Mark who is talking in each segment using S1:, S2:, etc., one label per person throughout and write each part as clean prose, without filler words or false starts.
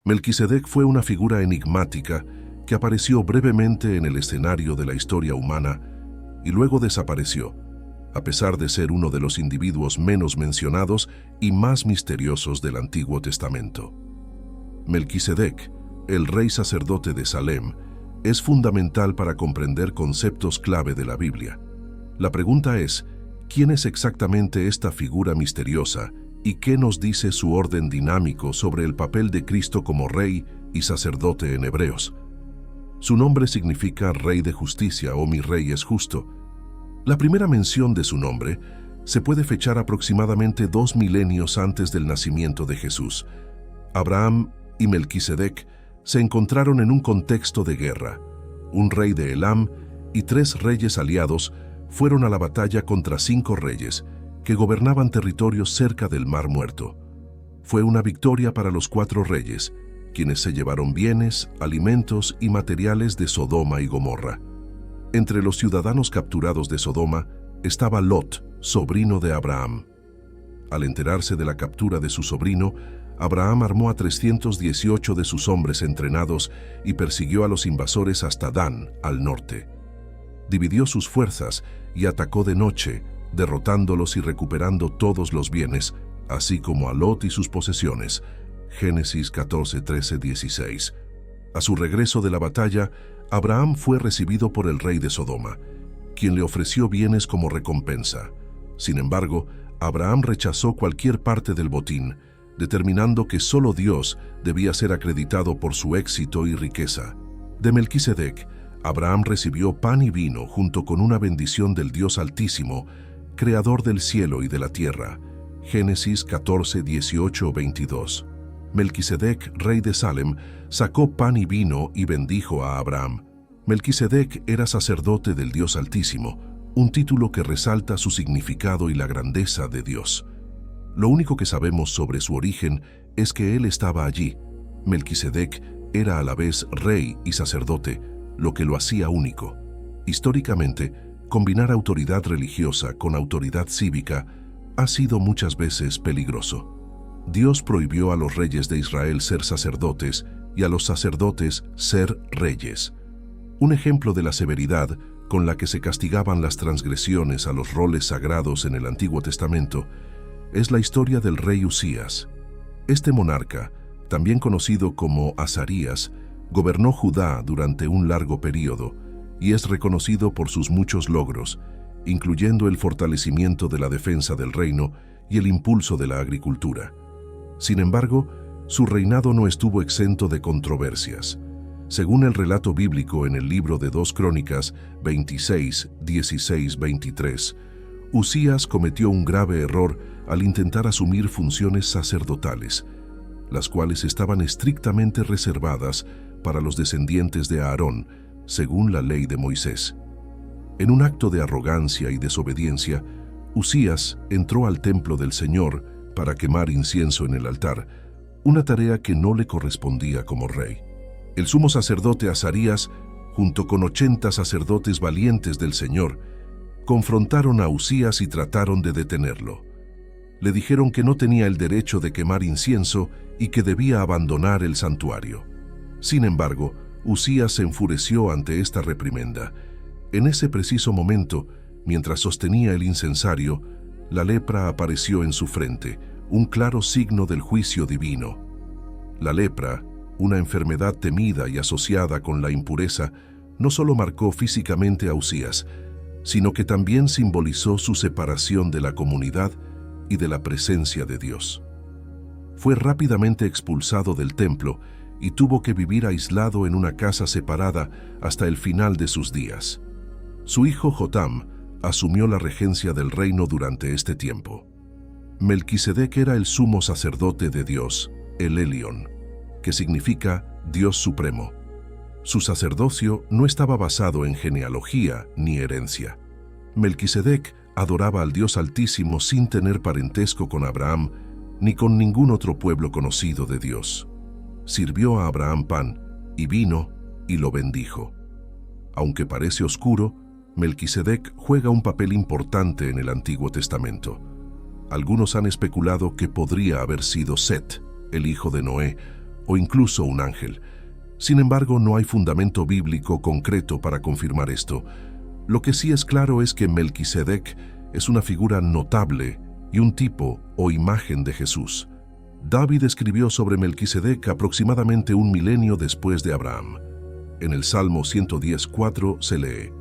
S1: Melquisedec fue una figura enigmática que apareció brevemente en el escenario de la historia humana y luego desapareció, a pesar de ser uno de los individuos menos mencionados y más misteriosos del Antiguo Testamento. Melquisedec, el rey sacerdote de Salem, es fundamental para comprender conceptos clave de la Biblia. La pregunta es, ¿quién es exactamente esta figura misteriosa y qué nos dice su orden dinámico sobre el papel de Cristo como rey y sacerdote en Hebreos? Su nombre significa Rey de Justicia o Mi Rey es Justo. La primera mención de su nombre se puede fechar aproximadamente 2 milenios antes del nacimiento de Jesús. Abraham y Melquisedec se encontraron en un contexto de guerra. Un rey de Elam y 3 reyes aliados fueron a la batalla contra 5 reyes que gobernaban territorios cerca del Mar Muerto. Fue una victoria para los 4 reyes, quienes se llevaron bienes, alimentos y materiales de Sodoma y Gomorra. Entre los ciudadanos capturados de Sodoma estaba Lot, sobrino de Abraham. Al enterarse de la captura de su sobrino, Abraham armó a 318 de sus hombres entrenados y persiguió a los invasores hasta Dan, al norte. Dividió sus fuerzas y atacó de noche, derrotándolos y recuperando todos los bienes, así como a Lot y sus posesiones. Génesis 14, 13, 16. A su regreso de la batalla, Abraham fue recibido por el rey de Sodoma, quien le ofreció bienes como recompensa. Sin embargo, Abraham rechazó cualquier parte del botín, determinando que solo Dios debía ser acreditado por su éxito y riqueza. De Melquisedec, Abraham recibió pan y vino junto con una bendición del Dios Altísimo, creador del cielo y de la tierra. Génesis 14, 18, 22. Melquisedec, rey de Salem, sacó pan y vino y bendijo a Abraham. Melquisedec era sacerdote del Dios Altísimo, un título que resalta su significado y la grandeza de Dios. Lo único que sabemos sobre su origen es que él estaba allí. Melquisedec era a la vez rey y sacerdote, lo que lo hacía único. Históricamente, combinar autoridad religiosa con autoridad cívica ha sido muchas veces peligroso. Dios prohibió a los reyes de Israel ser sacerdotes y a los sacerdotes ser reyes. Un ejemplo de la severidad con la que se castigaban las transgresiones a los roles sagrados en el Antiguo Testamento es la historia del rey Usías. Este monarca, también conocido como Azarías, gobernó Judá durante un largo período y es reconocido por sus muchos logros, incluyendo el fortalecimiento de la defensa del reino y el impulso de la agricultura. Sin embargo, su reinado no estuvo exento de controversias. Según el relato bíblico en el libro de 2 Crónicas 26, 16, 23, Usías cometió un grave error al intentar asumir funciones sacerdotales, las cuales estaban estrictamente reservadas para los descendientes de Aarón, según la ley de Moisés. En un acto de arrogancia y desobediencia, Usías entró al templo del Señor para quemar incienso en el altar, una tarea que no le correspondía como rey. El sumo sacerdote Azarías, junto con 80 sacerdotes valientes del Señor, confrontaron a Usías y trataron de detenerlo. Le dijeron que no tenía el derecho de quemar incienso y que debía abandonar el santuario. Sin embargo, Usías se enfureció ante esta reprimenda. En ese preciso momento, mientras sostenía el incensario, la lepra apareció en su frente, un claro signo del juicio divino. La lepra, una enfermedad temida y asociada con la impureza, no solo marcó físicamente a Usías, sino que también simbolizó su separación de la comunidad y de la presencia de Dios. Fue rápidamente expulsado del templo y tuvo que vivir aislado en una casa separada hasta el final de sus días. Su hijo Jotam asumió la regencia del reino durante este tiempo. Melquisedec era el sumo sacerdote de Dios, el Elión, que significa Dios Supremo. Su sacerdocio no estaba basado en genealogía ni herencia. Melquisedec adoraba al Dios Altísimo sin tener parentesco con Abraham ni con ningún otro pueblo conocido de Dios. Sirvió a Abraham pan y vino y lo bendijo. Aunque parece oscuro, Melquisedec juega un papel importante en el Antiguo Testamento. Algunos han especulado que podría haber sido Set, el hijo de Noé, o incluso un ángel. Sin embargo, no hay fundamento bíblico concreto para confirmar esto. Lo que sí es claro es que Melquisedec es una figura notable y un tipo o imagen de Jesús. David escribió sobre Melquisedec aproximadamente un milenio después de Abraham. En el Salmo 110:4 se lee: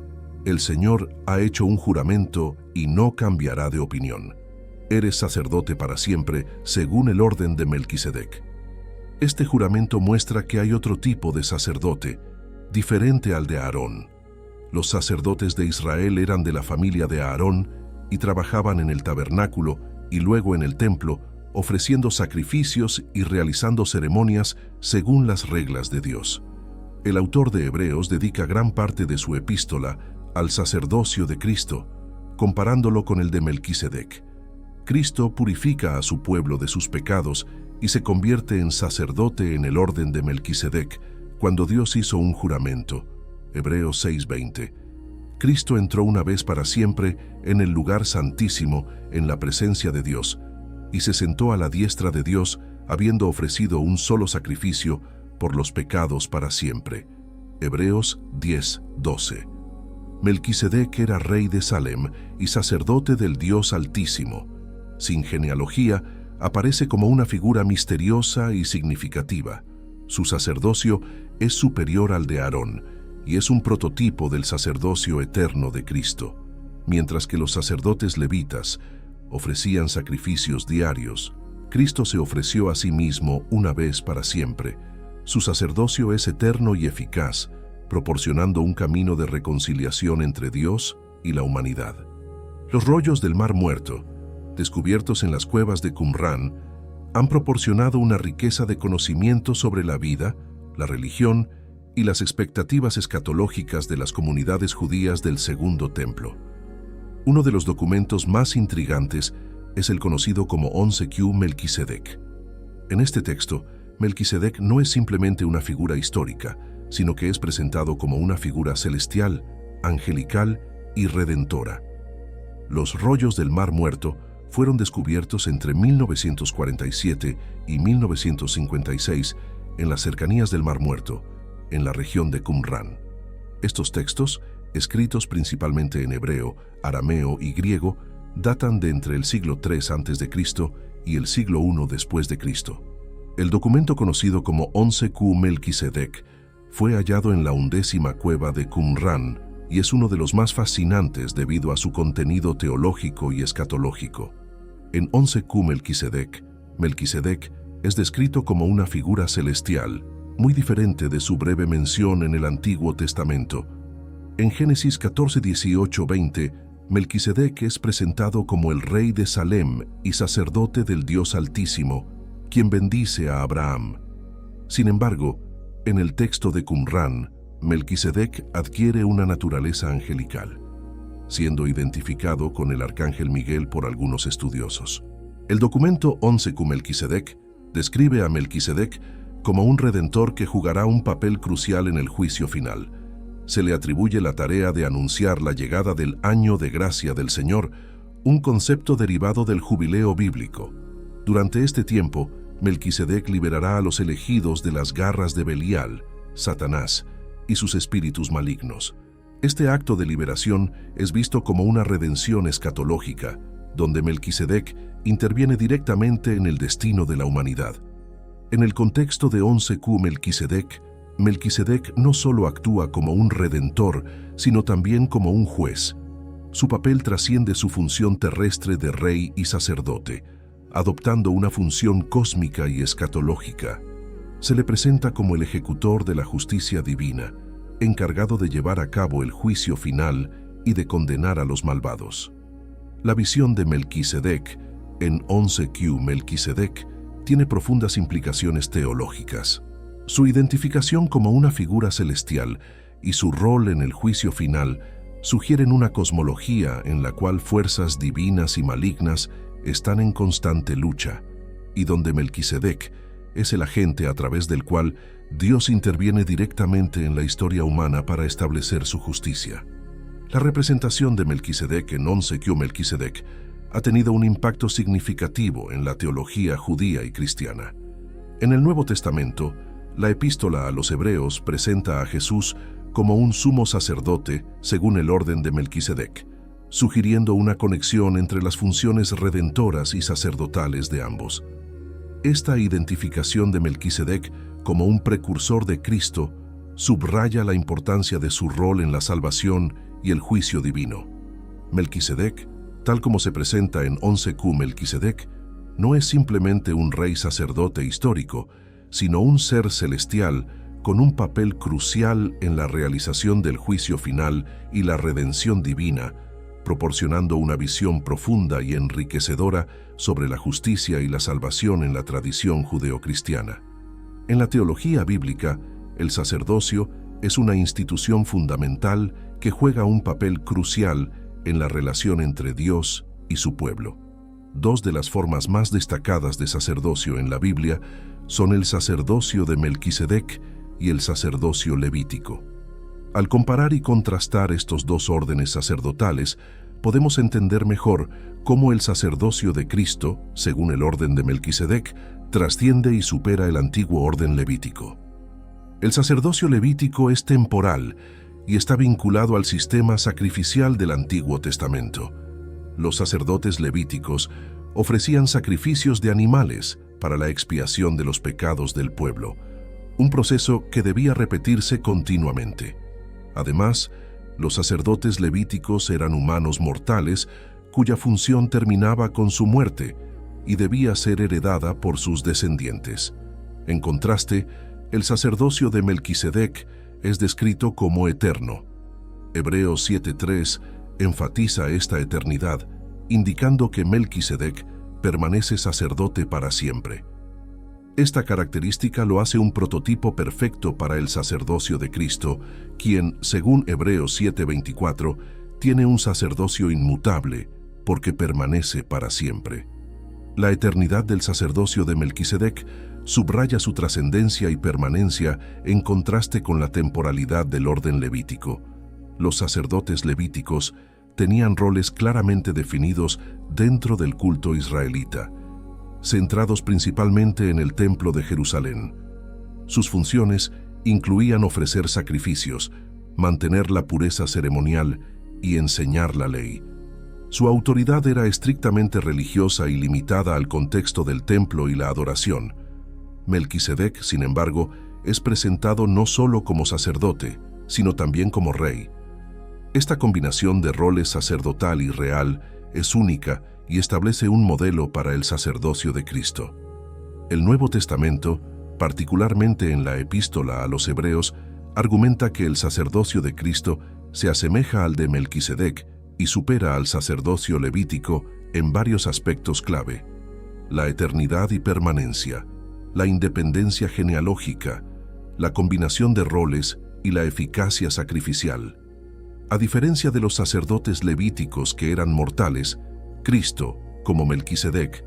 S1: «El Señor ha hecho un juramento y no cambiará de opinión. Eres sacerdote para siempre, según el orden de Melquisedec». Este juramento muestra que hay otro tipo de sacerdote, diferente al de Aarón. Los sacerdotes de Israel eran de la familia de Aarón y trabajaban en el tabernáculo y luego en el templo, ofreciendo sacrificios y realizando ceremonias según las reglas de Dios. El autor de Hebreos dedica gran parte de su epístola al sacerdocio de Cristo, comparándolo con el de Melquisedec. Cristo purifica a su pueblo de sus pecados y se convierte en sacerdote en el orden de Melquisedec cuando Dios hizo un juramento. Hebreos 6:20. Cristo entró una vez para siempre en el lugar santísimo en la presencia de Dios y se sentó a la diestra de Dios, habiendo ofrecido un solo sacrificio por los pecados para siempre. Hebreos 10:12. Melquisedec era rey de Salem y sacerdote del Dios Altísimo. Sin genealogía, aparece como una figura misteriosa y significativa. Su sacerdocio es superior al de Aarón y es un prototipo del sacerdocio eterno de Cristo. Mientras que los sacerdotes levitas ofrecían sacrificios diarios, Cristo se ofreció a sí mismo una vez para siempre. Su sacerdocio es eterno y eficaz, proporcionando un camino de reconciliación entre Dios y la humanidad. Los rollos del Mar Muerto, descubiertos en las cuevas de Qumrán, han proporcionado una riqueza de conocimiento sobre la vida, la religión y las expectativas escatológicas de las comunidades judías del Segundo Templo. Uno de los documentos más intrigantes es el conocido como 11Q Melquisedec. En este texto, Melquisedec no es simplemente una figura histórica, sino que es presentado como una figura celestial, angelical y redentora. Los rollos del Mar Muerto fueron descubiertos entre 1947 y 1956 en las cercanías del Mar Muerto, en la región de Qumrán. Estos textos, escritos principalmente en hebreo, arameo y griego, datan de entre el siglo III a.C. y el siglo I después de Cristo. El documento conocido como 11Q Melquisedec fue hallado en la 11ª cueva de Qumrán y es uno de los más fascinantes debido a su contenido teológico y escatológico. En 11Q Melquisedec, Melquisedec es descrito como una figura celestial, muy diferente de su breve mención en el Antiguo Testamento. En Génesis 14, 18, 20, Melquisedec es presentado como el rey de Salem y sacerdote del Dios Altísimo, quien bendice a Abraham. Sin embargo, en el texto de Qumrán, Melquisedec adquiere una naturaleza angelical, siendo identificado con el arcángel Miguel por algunos estudiosos. El documento 11Q Melquisedec describe a Melquisedec como un redentor que jugará un papel crucial en el juicio final. Se le atribuye la tarea de anunciar la llegada del año de gracia del Señor, un concepto derivado del jubileo bíblico. Durante este tiempo, Melquisedec liberará a los elegidos de las garras de Belial, Satanás, y sus espíritus malignos. Este acto de liberación es visto como una redención escatológica, donde Melquisedec interviene directamente en el destino de la humanidad. En el contexto de 11Q Melquisedec, Melquisedec no solo actúa como un redentor, sino también como un juez. Su papel trasciende su función terrestre de rey y sacerdote, adoptando una función cósmica y escatológica. Se le presenta como el ejecutor de la justicia divina, encargado de llevar a cabo el juicio final y de condenar a los malvados. La visión de Melquisedec en 11Q Melquisedec tiene profundas implicaciones teológicas. Su identificación como una figura celestial y su rol en el juicio final sugieren una cosmología en la cual fuerzas divinas y malignas están en constante lucha, y donde Melquisedec es el agente a través del cual Dios interviene directamente en la historia humana para establecer su justicia. La representación de Melquisedec en 11Q Melquisedec ha tenido un impacto significativo en la teología judía y cristiana. En el Nuevo Testamento, la epístola a los Hebreos presenta a Jesús como un sumo sacerdote según el orden de Melquisedec, sugiriendo una conexión entre las funciones redentoras y sacerdotales de ambos. Esta identificación de Melquisedec como un precursor de Cristo subraya la importancia de su rol en la salvación y el juicio divino. Melquisedec, tal como se presenta en 11q Melquisedec, no es simplemente un rey sacerdote histórico, sino un ser celestial con un papel crucial en la realización del juicio final y la redención divina, proporcionando una visión profunda y enriquecedora sobre la justicia y la salvación en la tradición judeocristiana. En la teología bíblica, el sacerdocio es una institución fundamental que juega un papel crucial en la relación entre Dios y su pueblo. Dos de las formas más destacadas de sacerdocio en la Biblia son el sacerdocio de Melquisedec y el sacerdocio levítico. Al comparar y contrastar estos dos órdenes sacerdotales, podemos entender mejor cómo el sacerdocio de Cristo, según el orden de Melquisedec, trasciende y supera el antiguo orden levítico. El sacerdocio levítico es temporal y está vinculado al sistema sacrificial del Antiguo Testamento. Los sacerdotes levíticos ofrecían sacrificios de animales para la expiación de los pecados del pueblo, un proceso que debía repetirse continuamente. Además, los sacerdotes levíticos eran humanos mortales cuya función terminaba con su muerte y debía ser heredada por sus descendientes. En contraste, el sacerdocio de Melquisedec es descrito como eterno. Hebreos 7:3 enfatiza esta eternidad, indicando que Melquisedec permanece sacerdote para siempre. Esta característica lo hace un prototipo perfecto para el sacerdocio de Cristo, quien, según Hebreos 7:24, tiene un sacerdocio inmutable, porque permanece para siempre. La eternidad del sacerdocio de Melquisedec subraya su trascendencia y permanencia en contraste con la temporalidad del orden levítico. Los sacerdotes levíticos tenían roles claramente definidos dentro del culto israelita, centrados principalmente en el Templo de Jerusalén. Sus funciones incluían ofrecer sacrificios, mantener la pureza ceremonial y enseñar la ley. Su autoridad era estrictamente religiosa y limitada al contexto del templo y la adoración. Melquisedec, sin embargo, es presentado no solo como sacerdote, sino también como rey. Esta combinación de roles sacerdotal y real es única y establece un modelo para el sacerdocio de Cristo. El Nuevo Testamento, particularmente en la epístola a los Hebreos, argumenta que el sacerdocio de Cristo se asemeja al de Melquisedec y supera al sacerdocio levítico en varios aspectos clave: la eternidad y permanencia, la independencia genealógica, la combinación de roles y la eficacia sacrificial. A diferencia de los sacerdotes levíticos que eran mortales, Cristo, como Melquisedec,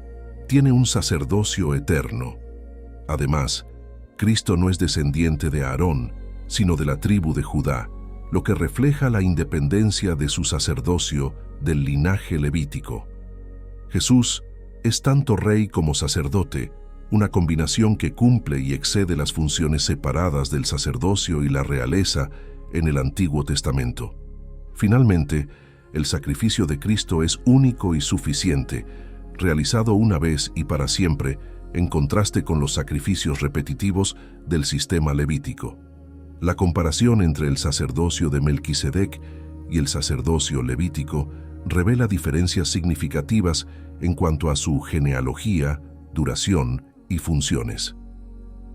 S1: tiene un sacerdocio eterno. Además, Cristo no es descendiente de Aarón, sino de la tribu de Judá, lo que refleja la independencia de su sacerdocio del linaje levítico. Jesús es tanto rey como sacerdote, una combinación que cumple y excede las funciones separadas del sacerdocio y la realeza en el Antiguo Testamento. Finalmente, el sacrificio de Cristo es único y suficiente, realizado una vez y para siempre, en contraste con los sacrificios repetitivos del sistema levítico. La comparación entre el sacerdocio de Melquisedec y el sacerdocio levítico revela diferencias significativas en cuanto a su genealogía, duración y funciones.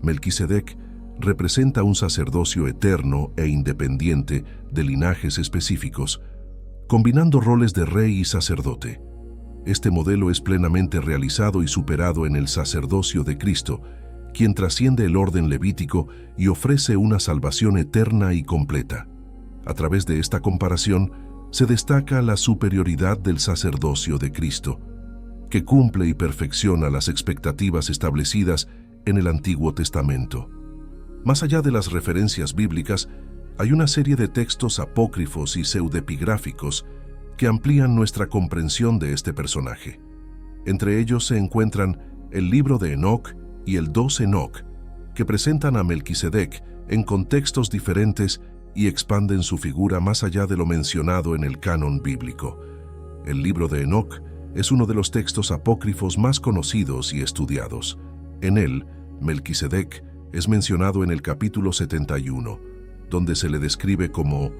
S1: Melquisedec representa un sacerdocio eterno e independiente de linajes específicos, combinando roles de rey y sacerdote. Este modelo es plenamente realizado y superado en el sacerdocio de Cristo, quien trasciende el orden levítico y ofrece una salvación eterna y completa. A través de esta comparación, se destaca la superioridad del sacerdocio de Cristo, que cumple y perfecciona las expectativas establecidas en el Antiguo Testamento. Más allá de las referencias bíblicas, hay una serie de textos apócrifos y pseudepigráficos que amplían nuestra comprensión de este personaje. Entre ellos se encuentran el libro de Enoc y el 2 Enoc, que presentan a Melquisedec en contextos diferentes y expanden su figura más allá de lo mencionado en el canon bíblico. El libro de Enoc es uno de los textos apócrifos más conocidos y estudiados. En él, Melquisedec es mencionado en el capítulo 71, donde se le describe como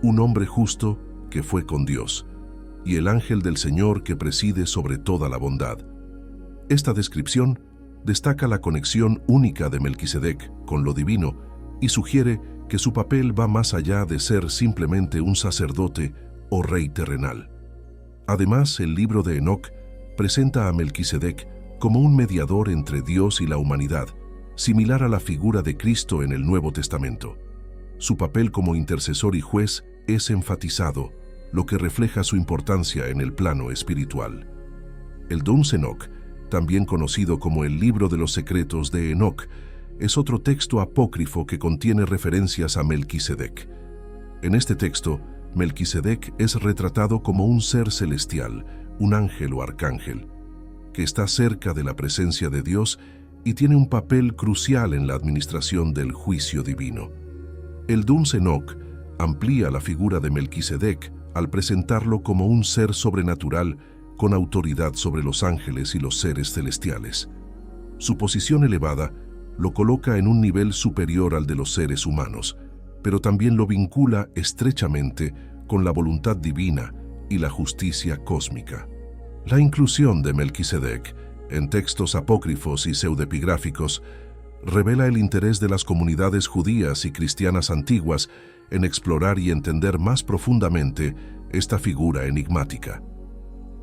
S1: un hombre justo que fue con Dios, y el ángel del Señor que preside sobre toda la bondad. Esta descripción destaca la conexión única de Melquisedec con lo divino y sugiere que su papel va más allá de ser simplemente un sacerdote o rey terrenal. Además, el libro de Enoc presenta a Melquisedec como un mediador entre Dios y la humanidad, similar a la figura de Cristo en el Nuevo Testamento. Su papel como intercesor y juez es enfatizado, lo que refleja su importancia en el plano espiritual. El Duns Enoc, también conocido como el Libro de los Secretos de Enoc, es otro texto apócrifo que contiene referencias a Melquisedec. En este texto, Melquisedec es retratado como un ser celestial, un ángel o arcángel, que está cerca de la presencia de Dios y tiene un papel crucial en la administración del juicio divino. El Duns Enoc amplía la figura de Melquisedec al presentarlo como un ser sobrenatural con autoridad sobre los ángeles y los seres celestiales. Su posición elevada lo coloca en un nivel superior al de los seres humanos, pero también lo vincula estrechamente con la voluntad divina y la justicia cósmica. La inclusión de Melquisedec en textos apócrifos y pseudepigráficos revela el interés de las comunidades judías y cristianas antiguas en explorar y entender más profundamente esta figura enigmática.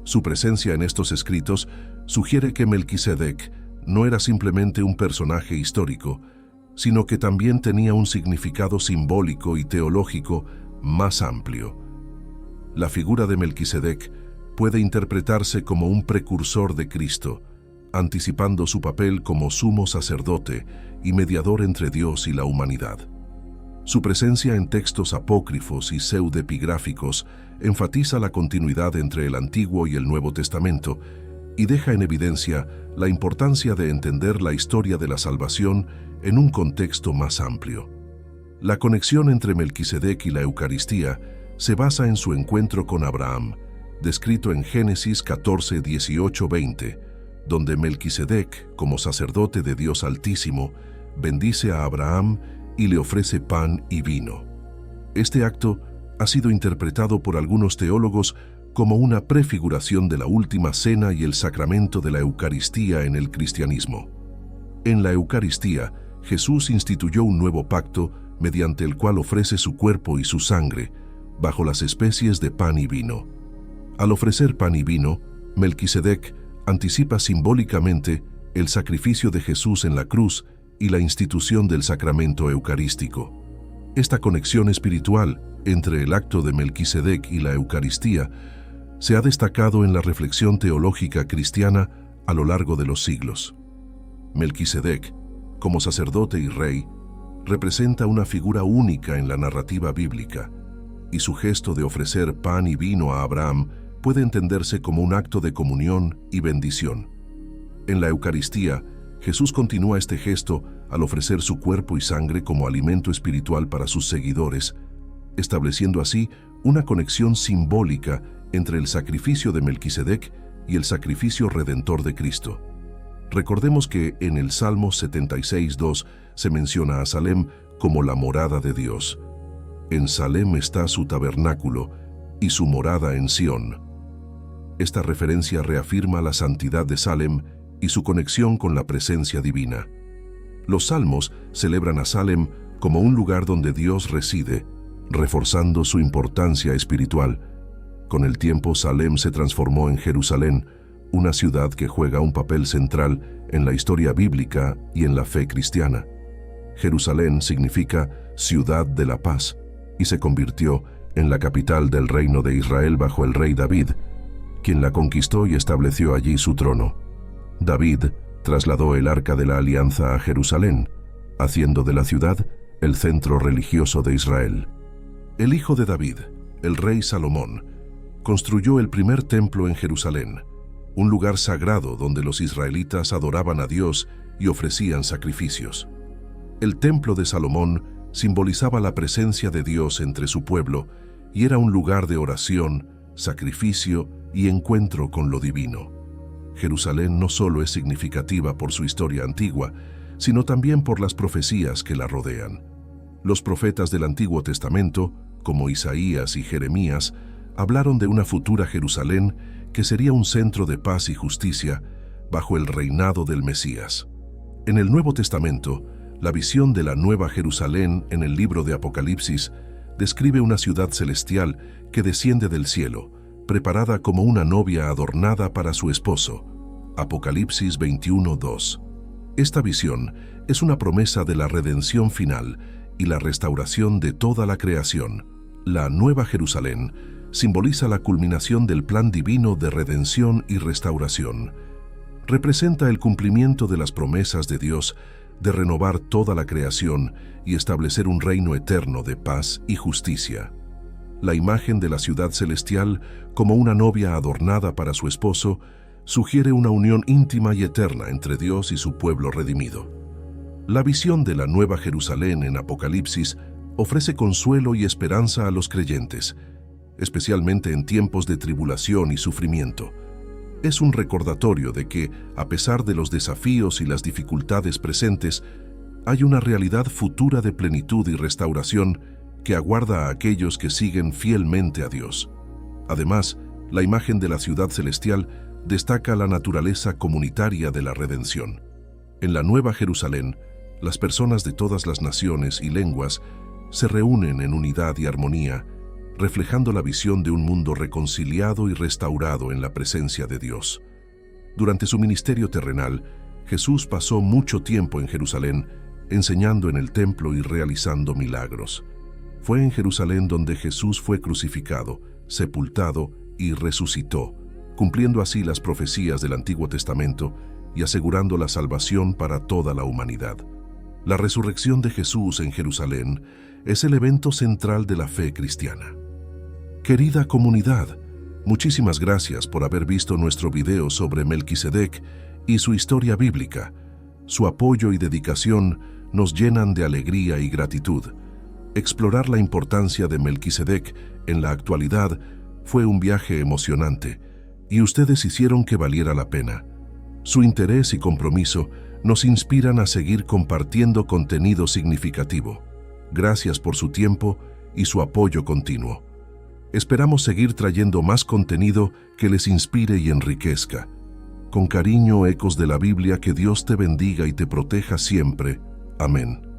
S1: Su presencia en estos escritos sugiere que Melquisedec no era simplemente un personaje histórico, sino que también tenía un significado simbólico y teológico más amplio. La figura de Melquisedec puede interpretarse como un precursor de Cristo, anticipando su papel como sumo sacerdote y mediador entre Dios y la humanidad. Su presencia en textos apócrifos y pseudepigráficos enfatiza la continuidad entre el Antiguo y el Nuevo Testamento y deja en evidencia la importancia de entender la historia de la salvación en un contexto más amplio. La conexión entre Melquisedec y la Eucaristía se basa en su encuentro con Abraham, descrito en Génesis 14, 18, 20, donde Melquisedec, como sacerdote de Dios Altísimo, bendice a Abraham y le ofrece pan y vino. Este acto ha sido interpretado por algunos teólogos como una prefiguración de la última cena y el sacramento de la Eucaristía en el cristianismo. En la Eucaristía, Jesús instituyó un nuevo pacto mediante el cual ofrece su cuerpo y su sangre, bajo las especies de pan y vino. Al ofrecer pan y vino, Melquisedec anticipa simbólicamente el sacrificio de Jesús en la cruz y la institución del sacramento eucarístico. Esta conexión espiritual entre el acto de Melquisedec y la Eucaristía se ha destacado en la reflexión teológica cristiana a lo largo de los siglos. Melquisedec, como sacerdote y rey, representa una figura única en la narrativa bíblica, y su gesto de ofrecer pan y vino a Abraham puede entenderse como un acto de comunión y bendición. En la Eucaristía, Jesús continúa este gesto al ofrecer su cuerpo y sangre como alimento espiritual para sus seguidores, estableciendo así una conexión simbólica entre el sacrificio de Melquisedec y el sacrificio redentor de Cristo. Recordemos que en el Salmo 76:2 se menciona a Salem como la morada de Dios. En Salem está su tabernáculo y su morada en Sión. Esta referencia reafirma la santidad de Salem y su conexión con la presencia divina. Los salmos celebran a Salem como un lugar donde Dios reside, reforzando su importancia espiritual. Con el tiempo, Salem se transformó en Jerusalén, una ciudad que juega un papel central en la historia bíblica y en la fe cristiana. Jerusalén significa ciudad de la paz y se convirtió en la capital del reino de Israel bajo el rey David, quien la conquistó y estableció allí su trono. David trasladó el Arca de la Alianza a Jerusalén, haciendo de la ciudad el centro religioso de Israel. El hijo de David, el rey Salomón, construyó el primer templo en Jerusalén, un lugar sagrado donde los israelitas adoraban a Dios y ofrecían sacrificios. El templo de Salomón simbolizaba la presencia de Dios entre su pueblo y era un lugar de oración, sacrificio y encuentro con lo divino. Jerusalén no solo es significativa por su historia antigua, sino también por las profecías que la rodean. Los profetas del Antiguo Testamento, como Isaías y Jeremías, hablaron de una futura Jerusalén que sería un centro de paz y justicia bajo el reinado del Mesías. En el Nuevo Testamento, la visión de la Nueva Jerusalén en el libro de Apocalipsis describe una ciudad celestial que desciende del cielo, preparada como una novia adornada para su esposo. Apocalipsis 21:2. Esta visión es una promesa de la redención final y la restauración de toda la creación. La Nueva Jerusalén simboliza la culminación del plan divino de redención y restauración. Representa el cumplimiento de las promesas de Dios de renovar toda la creación y establecer un reino eterno de paz y justicia. La imagen de la ciudad celestial como una novia adornada para su esposo sugiere una unión íntima y eterna entre Dios y su pueblo redimido. La visión de la Nueva Jerusalén en Apocalipsis ofrece consuelo y esperanza a los creyentes, especialmente en tiempos de tribulación y sufrimiento. Es un recordatorio de que, a pesar de los desafíos y las dificultades presentes, hay una realidad futura de plenitud y restauración que aguarda a aquellos que siguen fielmente a Dios. Además, la imagen de la ciudad celestial destaca la naturaleza comunitaria de la redención. En la Nueva Jerusalén, las personas de todas las naciones y lenguas se reúnen en unidad y armonía, reflejando la visión de un mundo reconciliado y restaurado en la presencia de Dios. Durante su ministerio terrenal, Jesús pasó mucho tiempo en Jerusalén, enseñando en el templo y realizando milagros. Fue en Jerusalén donde Jesús fue crucificado, sepultado y resucitó, cumpliendo así las profecías del Antiguo Testamento y asegurando la salvación para toda la humanidad. La resurrección de Jesús en Jerusalén es el evento central de la fe cristiana. Querida comunidad, muchísimas gracias por haber visto nuestro video sobre Melquisedec y su historia bíblica. Su apoyo y dedicación nos llenan de alegría y gratitud. Explorar la importancia de Melquisedec en la actualidad fue un viaje emocionante y ustedes hicieron que valiera la pena. Su interés y compromiso nos inspiran a seguir compartiendo contenido significativo. Gracias por su tiempo y su apoyo continuo. Esperamos seguir trayendo más contenido que les inspire y enriquezca. Con cariño, Ecos de la Biblia, que Dios te bendiga y te proteja siempre. Amén.